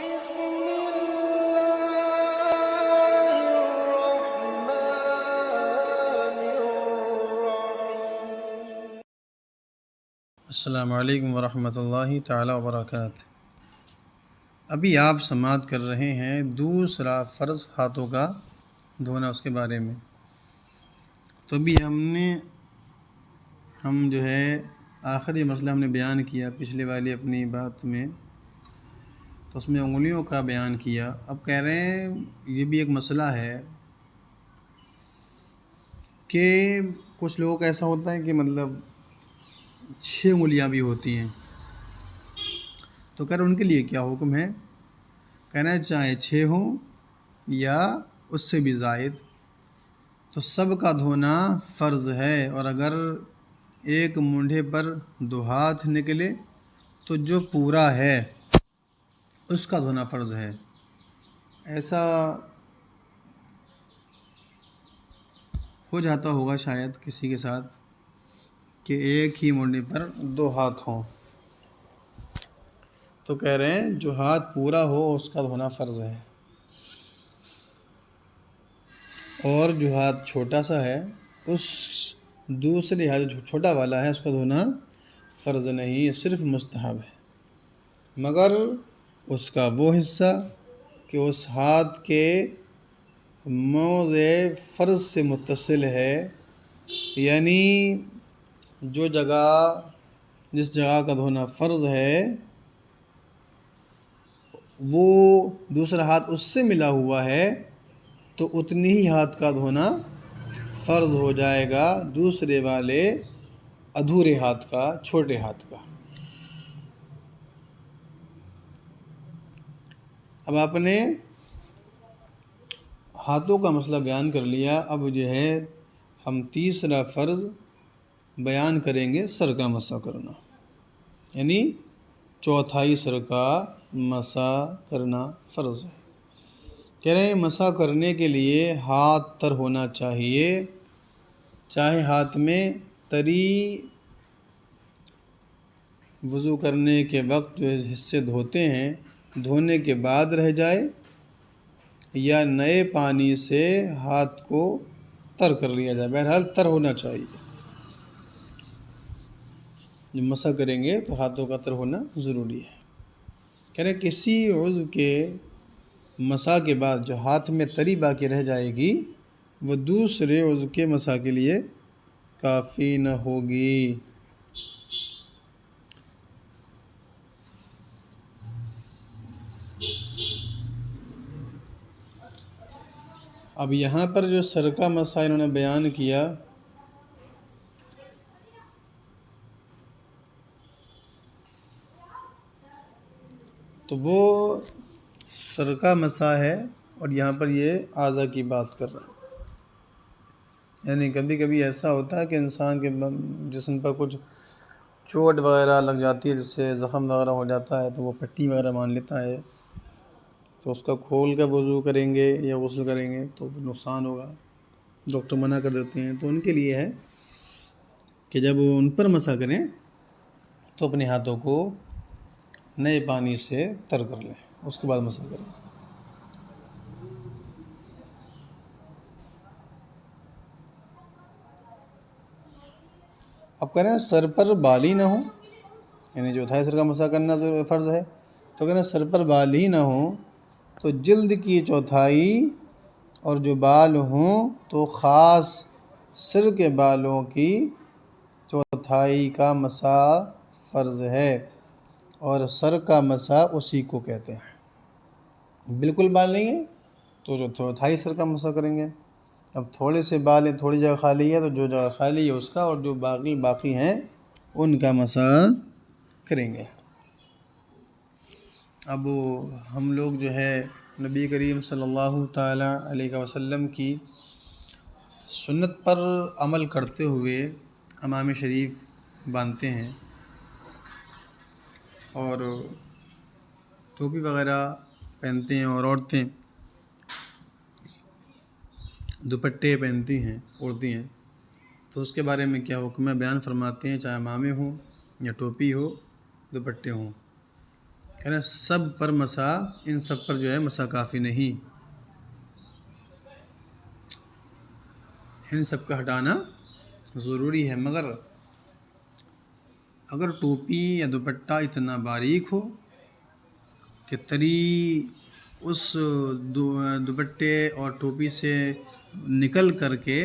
بسم الله الرحمن الرحيم. السلام علیکم ورحمۃ اللہ تعالیٰ وبرکاتہ۔ ابھی آپ سماعت کر رہے ہیں دوسرا فرض ہاتھوں کا دھونا، اس کے بارے میں۔ تو ابھی ہم جو ہے آخری مسئلہ ہم نے بیان کیا پچھلے والی اپنی بات میں، تو اس میں انگلیوں کا بیان کیا۔ اب کہہ رہے ہیں یہ بھی ایک مسئلہ ہے کہ کچھ لوگوں کا ایسا ہوتا ہے کہ مطلب 6 انگلیاں بھی ہوتی ہیں، تو کہہ رہے ان کے لیے کیا حکم ہے؟ کہنا ہے چاہے 6 ہوں یا اس سے بھی زائد، تو سب کا دھونا فرض ہے، اور اگر ایک مونڈھے پر 2 ہاتھ نکلے تو جو پورا ہے اس کا دھونا فرض ہے۔ ایسا ہو جاتا ہوگا شاید کسی کے ساتھ کہ ایک ہی مونڈھے پر 2 ہاتھ ہوں، تو کہہ رہے ہیں جو ہاتھ پورا ہو اس کا دھونا فرض ہے، اور جو ہاتھ چھوٹا سا ہے اس دوسرے ہاتھ جو چھوٹا والا ہے اس کا دھونا فرض نہیں، صرف مستحب ہے، مگر اس کا وہ حصہ کہ اس ہاتھ کے موضع فرض سے متصل ہے، یعنی جس جگہ کا دھونا فرض ہے وہ دوسرا ہاتھ اس سے ملا ہوا ہے، تو اتنی ہی ہاتھ کا دھونا فرض ہو جائے گا دوسرے والے ادھورے ہاتھ کا، چھوٹے ہاتھ کا۔ اب آپ نے ہاتھوں کا مسئلہ بیان کر لیا، اب جو ہے ہم تیسرا فرض بیان کریں گے، سر کا مسح کرنا، یعنی چوتھائی سر کا مسح کرنا فرض ہے۔ کہہ رہے ہیں مسح کرنے کے لیے ہاتھ تر ہونا چاہیے، چاہے ہاتھ میں تری وضو کرنے کے وقت جو حصے دھوتے ہیں دھونے کے بعد رہ جائے، یا نئے پانی سے ہاتھ کو تر کر لیا جائے، بہرحال تر ہونا چاہیے۔ جب مسح کریں گے تو ہاتھوں کا تر ہونا ضروری ہے۔ کہہ رہے کسی عضو کے مسح کے بعد جو ہاتھ میں تری باقی رہ جائے گی وہ دوسرے عضو کے مسح کے لیے کافی نہ ہوگی۔ اب یہاں پر جو سر کا مسح انہوں نے بیان کیا، تو وہ سر کا مسح ہے، اور یہاں پر یہ اعضاء کی بات کر رہا ہے۔ یعنی کبھی کبھی ایسا ہوتا ہے کہ انسان کے جسم پر کچھ چوٹ وغیرہ لگ جاتی ہے، جس سے زخم وغیرہ ہو جاتا ہے، تو وہ پٹی وغیرہ مان لیتا ہے، تو اس کا کھول کر وضو کریں گے یا غسل کریں گے تو نقصان ہوگا، ڈاکٹر منع کر دیتے ہیں۔ تو ان کے لیے ہے کہ جب وہ ان پر مسح کریں تو اپنے ہاتھوں کو نئے پانی سے تر کر لیں، اس کے بعد مسح کریں۔ اب کہہ رہے ہیں سر پر بال ہی نہ ہوں، یعنی چوتھائی سر کا مسح کرنا فرض ہے، تو کہہ رہے ہیں سر پر بال ہی نہ ہوں تو جلد کی چوتھائی، اور جو بال ہوں تو خاص سر کے بالوں کی چوتھائی کا مسح فرض ہے، اور سر کا مسح اسی کو کہتے ہیں۔ بالکل بال نہیں ہے تو جو چوتھائی سر کا مسح کریں گے، اب تھوڑے سے بال ہیں، تھوڑی جگہ خالی ہے، تو جو جگہ خالی ہے اس کا، اور جو باقی ہیں ان کا مسح کریں گے۔ اب ہم لوگ جو ہے نبی کریم صلی اللہ تعالیٰ علیہ وسلم کی سنت پر عمل کرتے ہوئے امام شریف باندھتے ہیں، اور ٹوپی وغیرہ پہنتے ہیں، اور عورتیں دوپٹے پہنتی ہیں، اوڑھتی ہیں، تو اس کے بارے میں کیا حکم ہے بیان فرماتے ہیں، چاہے عمامے ہوں یا ٹوپی ہو، دوپٹے ہوں۔ کہنا سب پر مسا، ان سب پر جو ہے مسا کافی نہیں، ان سب کا ہٹانا ضروری ہے۔ مگر اگر ٹوپی یا دوپٹہ اتنا باریک ہو کہ تری اس دوپٹے اور ٹوپی سے نکل کر کے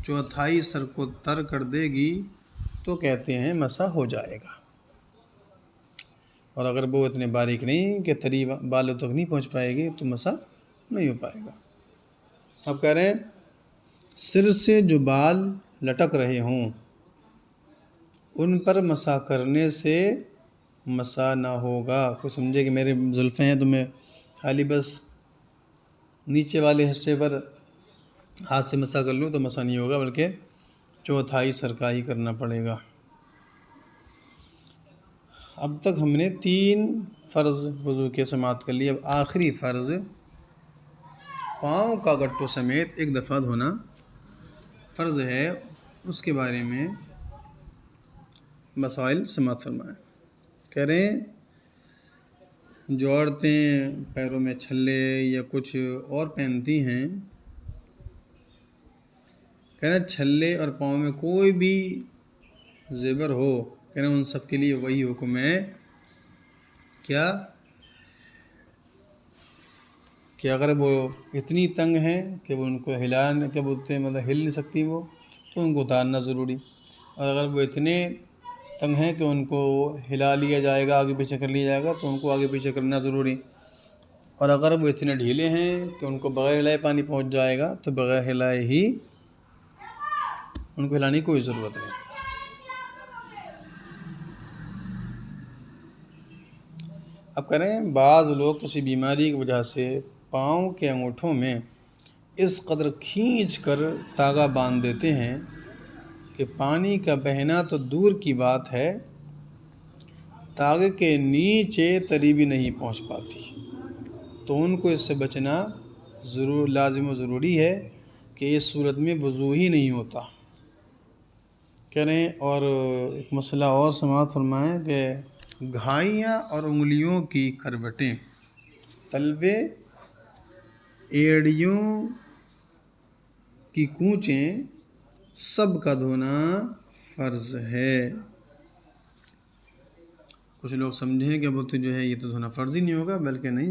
چوتھائی سر کو تر کر دے گی تو کہتے ہیں مسا ہو جائے گا، اور اگر وہ اتنے باریک نہیں کہ تری بالوں تک نہیں پہنچ پائے گی تو مسا نہیں ہو پائے گا۔ اب کہہ رہے ہیں سر سے جو بال لٹک رہے ہوں ان پر مسا کرنے سے مسا نہ ہوگا۔ کوئی سمجھے کہ میرے زلفیں ہیں تو میں خالی بس نیچے والے حصے پر ہاتھ سے مسا کر لوں تو مسا نہیں ہوگا، بلکہ چوتھائی سر کا ہی کرنا پڑے گا۔ اب تک ہم نے 3 فرض وضو کے سماعت کر لی، اب آخری فرض پاؤں کا گٹوں سمیت ایک دفعہ دھونا فرض ہے، اس کے بارے میں مسائل سماعت فرمائیں۔ کہہ رہے ہیں جو عورتیں پیروں میں چھلے یا کچھ اور پہنتی ہیں، کہہ رہے چھلے اور پاؤں میں کوئی بھی زیور ہو، کہہ رہے ان سب کے لیے وہی حکم ہے کیا کہ اگر وہ اتنی تنگ ہیں کہ وہ ان کو ہلانے کے بولتے ہیں مطلب ہل نہیں سکتی وہ، تو ان کو اتارنا ضروری، اور اگر وہ اتنے تنگ ہیں کہ ان کو ہلا لیا جائے گا، آگے پیچھے کر لیا جائے گا تو ان کو آگے پیچھے کرنا ضروری، اور اگر وہ اتنے ڈھیلے ہیں کہ ان کو بغیر ہلائے پانی پہنچ جائے گا تو بغیر ہلائے ہی ان کو ہلانے کی کوئی ضرورت نہیں۔ اب کہہ رہے ہیں بعض لوگ کسی بیماری کی وجہ سے پاؤں کے انگوٹھوں میں اس قدر کھینچ کر تاگا باندھ دیتے ہیں کہ پانی کا بہنا تو دور کی بات ہے تاگے کے نیچے تری بھی نہیں پہنچ پاتی، تو ان کو اس سے بچنا لازم و ضروری ہے کہ اس صورت میں وضو ہی نہیں ہوتا۔ کہہ رہے ہیں اور ایک مسئلہ اور سماعت فرمائیں کہ گھائیاں اور انگلیوں کی کروٹیں، تلوے، ایڑیوں کی کونچیں سب کا دھونا فرض ہے۔ کچھ لوگ سمجھیں کہ وہ تو جو ہے یہ تو دھونا فرض ہی نہیں ہوگا، بلکہ نہیں،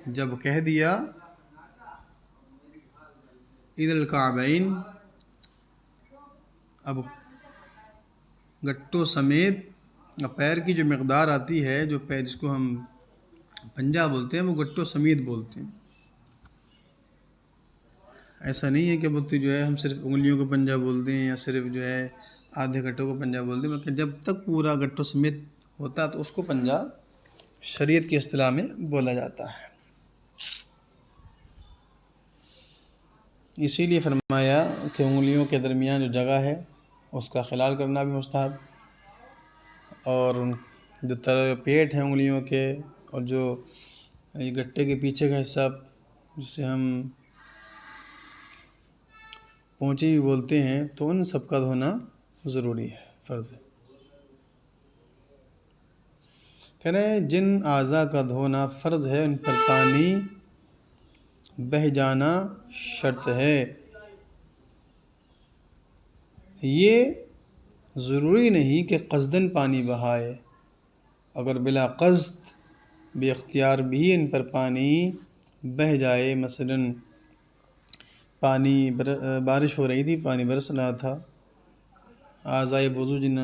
جب کہہ دیا الی الکعبین، اب گٹوں سمیت پیر کی جو مقدار آتی ہے، جو پیر جس کو ہم پنجہ بولتے ہیں وہ گٹوں سمیت بولتے ہیں۔ ایسا نہیں ہے کہ بہت جو ہے ہم صرف انگلیوں کو پنجہ بولتے ہیں یا صرف جو ہے آدھے گٹوں کو پنجہ بولتے ہیں، بلکہ جب تک پورا گٹوں سمیت ہوتا ہے تو اس کو پنجہ شریعت کی اصطلاح میں بولا جاتا ہے۔ اسی لیے فرمایا کہ انگلیوں کے درمیان جو جگہ ہے اس کا خلال کرنا بھی مستحب، اور جو پیٹ ہیں انگلیوں کے اور جو یہ گٹے کے پیچھے کا حصہ جسے ہم پونچی بھی بولتے ہیں، تو ان سب کا دھونا ضروری ہے، فرض ہے۔ کہہ رہے ہیں جن اعضاء کا دھونا فرض ہے ان پر پانی بہہ جانا شرط ہے۔ یہ ضروری نہیں کہ قصداً پانی بہائے، اگر بلا قصد بے اختیار بھی ان پر پانی بہہ جائے، مثلاً بارش ہو رہی تھی، پانی برس رہا تھا، اعضاء وضو جن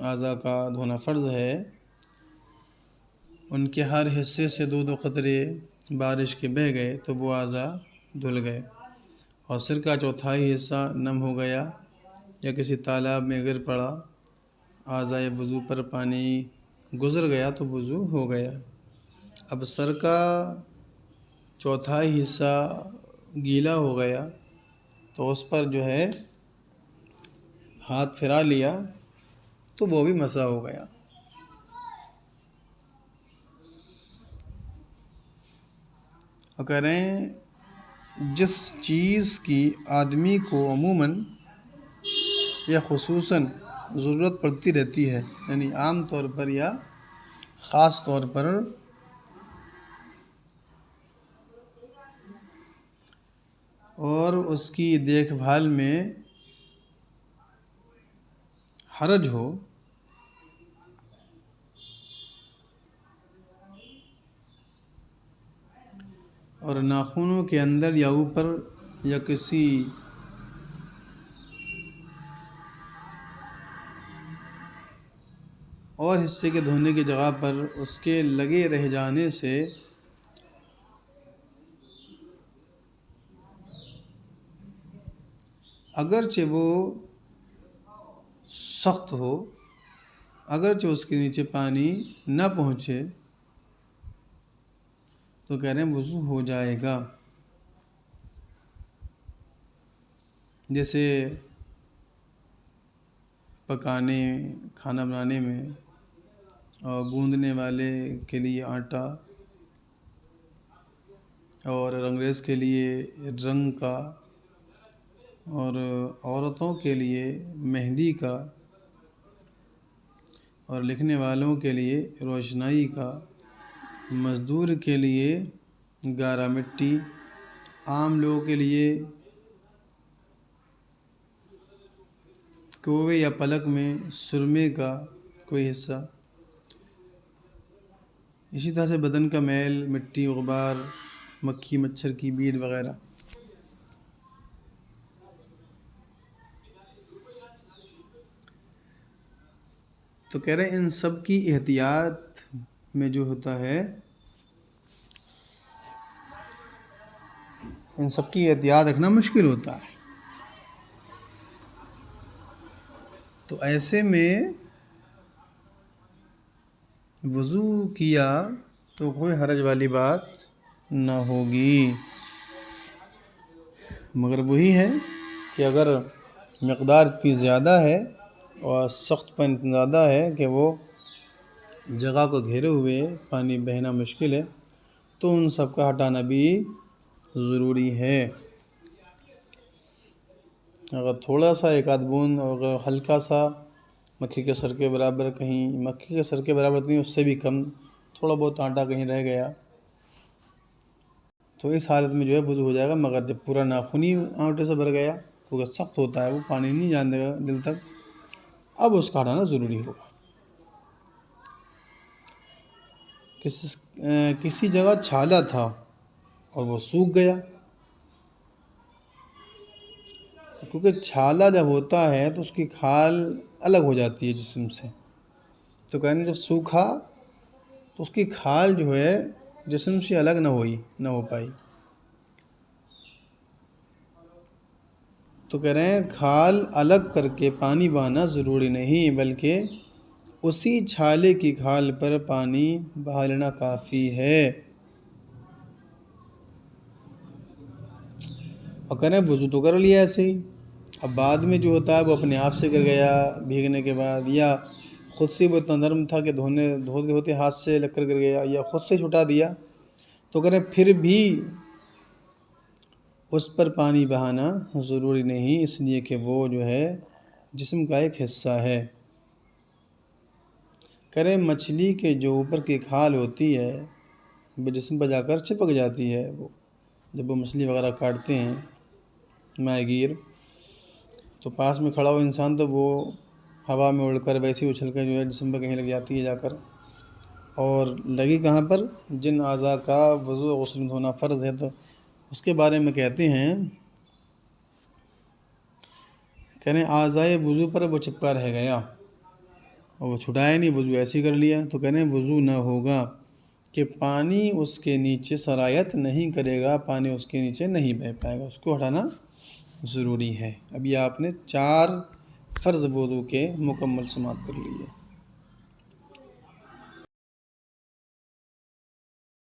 اعضاء کا دھونا فرض ہے ان کے ہر حصے سے 2 قطرے بارش کے بہہ گئے تو وہ اعضاء دھل گئے، اور سر کا چوتھائی حصہ نم ہو گیا یا کسی تالاب میں گر پڑا، اعضاء وضو پر پانی گزر گیا تو وضو ہو گیا۔ اب سر کا چوتھائی حصہ گیلا ہو گیا تو اس پر جو ہے ہاتھ پھرا لیا تو وہ بھی مسح ہو گیا۔ اور کہہ رہے ہیں جس چیز کی آدمی کو عموماً یا خصوصاً ضرورت پڑتی رہتی ہے، یعنی عام طور پر یا خاص طور پر اور اس کی دیکھ بھال میں حرج ہو اور ناخنوں کے اندر یا اوپر یا کسی اور حصے کے دھونے کی جگہ پر اس کے لگے رہ جانے سے اگرچہ وہ سخت ہو، اگرچہ اس کے نیچے پانی نہ پہنچے، تو کہہ رہے ہیں وضو ہو جائے گا۔ جیسے کھانا بنانے میں اور گوندنے والے کے لیے آٹا اور رنگریز کے لیے رنگ کا اور عورتوں کے لیے مہندی کا اور لکھنے والوں کے لیے روشنائی کا، مزدور کے لیے گارا مٹی، عام لوگوں کے لیے کوے یا پلک میں سرمے کا کوئی حصہ، اسی طرح سے بدن کا میل، مٹی، غبار، مکھی مچھر کی بید وغیرہ۔ تو کہہ رہے ہیں ان سب کی احتیاط میں جو ہوتا ہے، ان سب کی احتیاط رکھنا مشکل ہوتا ہے۔ تو ایسے میں وضو کیا تو کوئی حرج والی بات نہ ہوگی، مگر وہی ہے کہ اگر مقدار اتنی زیادہ ہے اور سخت پن اتنا زیادہ ہے کہ وہ جگہ کو گھیرے ہوئے پانی بہنا مشکل ہے، تو ان سب کا ہٹانا بھی ضروری ہے۔ اگر تھوڑا سا ایک آدھ بوند، اگر ہلکا سا مکھی کے سر کے برابر، کہیں مکھی کے سر کے برابر نہیں، اس سے بھی کم تھوڑا بہت آٹا کہیں رہ گیا، تو اس حالت میں جو ہے وضو ہو جائے گا۔ مگر جب پورا ناخن ہی آٹے سے بھر گیا، کیونکہ سخت ہوتا ہے، وہ پانی نہیں جان دے گا دل تک، اب اس کا ہٹانا ضروری ہوگا۔ کسی جگہ چھالا تھا اور وہ سوکھ گیا، کیونکہ چھالا جب ہوتا ہے تو اس کی کھال الگ ہو جاتی ہے جسم سے، تو کہنے جب سوکھا تو اس کی کھال جو ہے جسم سے الگ نہ ہو پائی، تو کہہ رہے ہیں کھال الگ کر کے پانی بہانا ضروری نہیں، بلکہ اسی چھالے کی کھال پر پانی بہا لینا کافی ہے۔ اور کہہ رہے ہیں وضو تو کر لیا ایسے ہی، اب بعد میں جو ہوتا ہے وہ اپنے آپ سے گر گیا بھیگنے کے بعد، یا خود سے وہ اتنا نرم تھا کہ دھوتے ہوتے ہاتھ سے لگ کر گر گیا، یا خود سے چھٹا دیا، تو کہہ رہے ہیں پھر بھی اس پر پانی بہانا ضروری نہیں، اس لیے کہ وہ جو ہے جسم کا ایک حصہ ہے۔ کہہ رہے ہیں مچھلی کے جو اوپر کی کھال ہوتی ہے وہ جسم پر جا کر چپک جاتی ہے، وہ جب وہ مچھلی وغیرہ کاٹتے ہیں ماہی گیر، تو پاس میں کھڑا ہو انسان تو وہ ہوا میں اڑ کر ویسے اچھل کر جو ہے جسم پر کہیں لگ جاتی ہے جا کر، اور لگی کہاں پر؟ جن اعضاء کا وضو و غسل دھونا فرض ہے، تو اس کے بارے میں کہتے ہیں، کہہ رہے ہیں اعضائے وضو پر وہ چپکا رہ گیا اور وہ چھٹایا نہیں، وضو ایسے ہی کر لیا، تو کہہ رہے ہیں وضو نہ ہوگا کہ پانی اس کے نیچے سرایت نہیں کرے گا، پانی اس کے نیچے نہیں بہہ پائے گا، اس کو ہٹانا ضروری ہے۔ اب یہ آپ نے 4 فرض وضو کے مکمل سماعت کر لیے۔